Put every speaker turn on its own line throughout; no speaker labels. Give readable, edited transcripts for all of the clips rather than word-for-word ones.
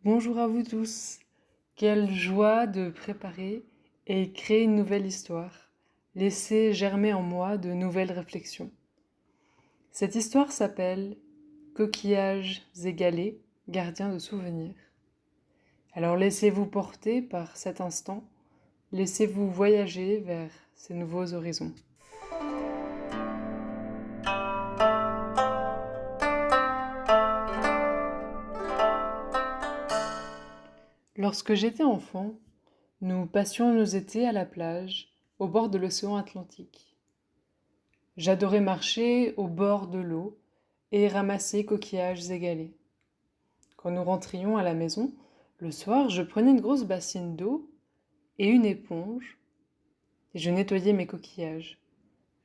Bonjour à vous tous. Quelle joie de préparer et créer une nouvelle histoire, laisser germer en moi de nouvelles réflexions. Cette histoire s'appelle Coquillages égalés, gardiens de souvenirs. Alors laissez-vous porter par cet instant, laissez-vous voyager vers ces nouveaux horizons. Lorsque j'étais enfant, nous passions nos étés à la plage, au bord de l'océan Atlantique. J'adorais marcher au bord de l'eau et ramasser coquillages égalés. Quand nous rentrions à la maison, le soir, je prenais une grosse bassine d'eau et une éponge et je nettoyais mes coquillages.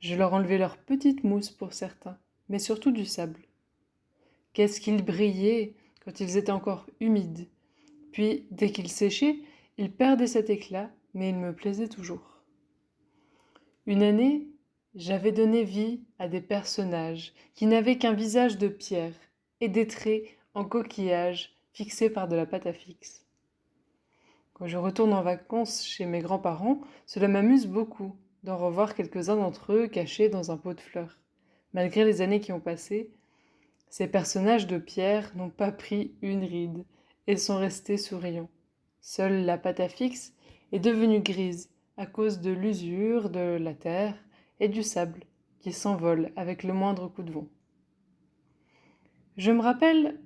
Je leur enlevais leur petite mousse pour certains, mais surtout du sable. Qu'est-ce qu'ils brillaient quand ils étaient encore humides. Puis, dès qu'ils séchaient, ils perdaient cet éclat, mais ils me plaisaient toujours. Une année, j'avais donné vie à des personnages qui n'avaient qu'un visage de pierre et des traits en coquillage fixés par de la pâte à fixe. Quand je retourne en vacances chez mes grands-parents, cela m'amuse beaucoup d'en revoir quelques-uns d'entre eux cachés dans un pot de fleurs. Malgré les années qui ont passé, ces personnages de pierre n'ont pas pris une ride et sont restés souriants. Seule la pâte à fixe est devenue grise à cause de l'usure de la terre et du sable qui s'envole avec le moindre coup de vent. Je me rappelle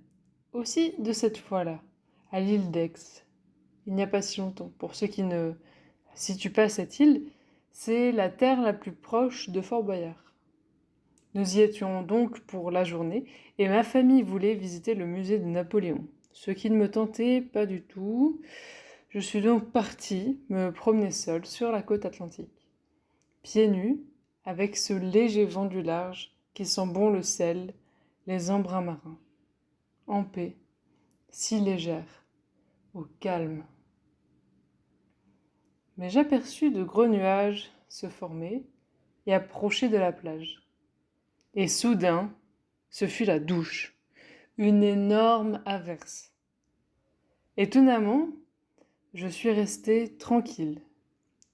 aussi de cette fois-là, à l'île d'Aix, il n'y a pas si longtemps. Pour ceux qui ne situent pas cette île, c'est la terre la plus proche de Fort Boyard. Nous y étions donc pour la journée et ma famille voulait visiter le musée de Napoléon, ce qui ne me tentait pas du tout. Je suis donc partie me promener seule sur la côte atlantique, pieds nus, avec ce léger vent du large qui sent bon le sel, les embruns marins, en paix, si légère, au calme. Mais j'aperçus de gros nuages se former et approcher de la plage. Et soudain, ce fut la douche, une énorme averse. Étonnamment, je suis restée tranquille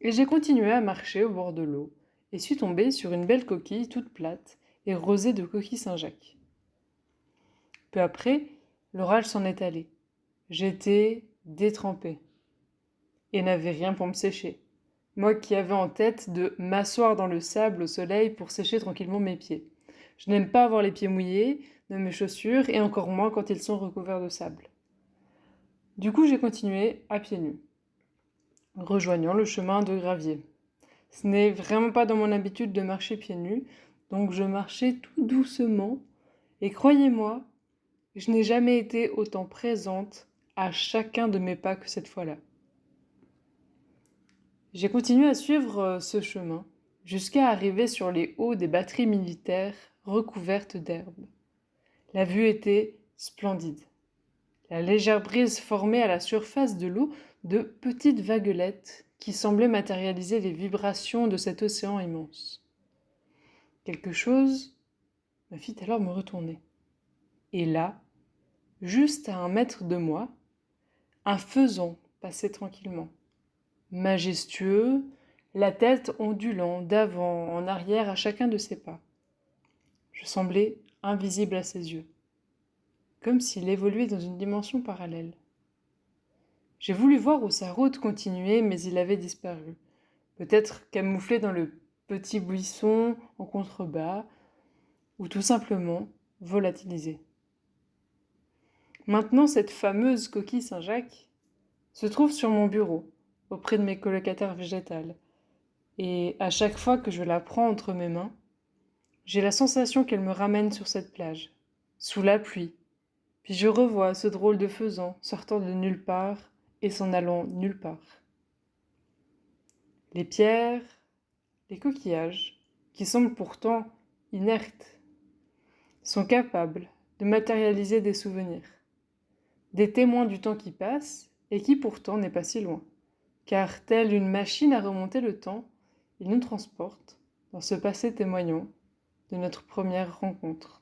et j'ai continué à marcher au bord de l'eau et suis tombée sur une belle coquille toute plate et rosée de coquilles Saint-Jacques. Peu après, l'orage s'en est allé. J'étais détrempée et n'avais rien pour me sécher. Moi qui avais en tête de m'asseoir dans le sable au soleil pour sécher tranquillement mes pieds. Je n'aime pas avoir les pieds mouillés de mes chaussures et encore moins quand ils sont recouverts de sable. Du coup, j'ai continué à pieds nus, rejoignant le chemin de gravier. Ce n'est vraiment pas dans mon habitude de marcher pieds nus, donc je marchais tout doucement et croyez-moi, je n'ai jamais été autant présente à chacun de mes pas que cette fois-là. J'ai continué à suivre ce chemin jusqu'à arriver sur les hauts des batteries militaires recouvertes d'herbe. La vue était splendide. La légère brise formait à la surface de l'eau de petites vaguelettes qui semblaient matérialiser les vibrations de cet océan immense. Quelque chose me fit alors me retourner. Et là, juste à 1 mètre de moi, un faisan passait tranquillement. Majestueux, la tête ondulant d'avant en arrière à chacun de ses pas. Je semblais invisible à ses yeux, comme s'il évoluait dans une dimension parallèle. J'ai voulu voir où sa route continuait, mais il avait disparu. Peut-être camouflé dans le petit buisson en contrebas, ou tout simplement volatilisé. Maintenant, cette fameuse coquille Saint-Jacques se trouve sur mon bureau, auprès de mes colocataires végétales. Et à chaque fois que je la prends entre mes mains, j'ai la sensation qu'elle me ramène sur cette plage, sous la pluie. Puis je revois ce drôle de faisan sortant de nulle part et s'en allant nulle part. Les pierres, les coquillages, qui semblent pourtant inertes, sont capables de matérialiser des souvenirs, des témoins du temps qui passe et qui pourtant n'est pas si loin, car telle une machine à remonter le temps, il nous transporte dans ce passé témoignant de notre première rencontre.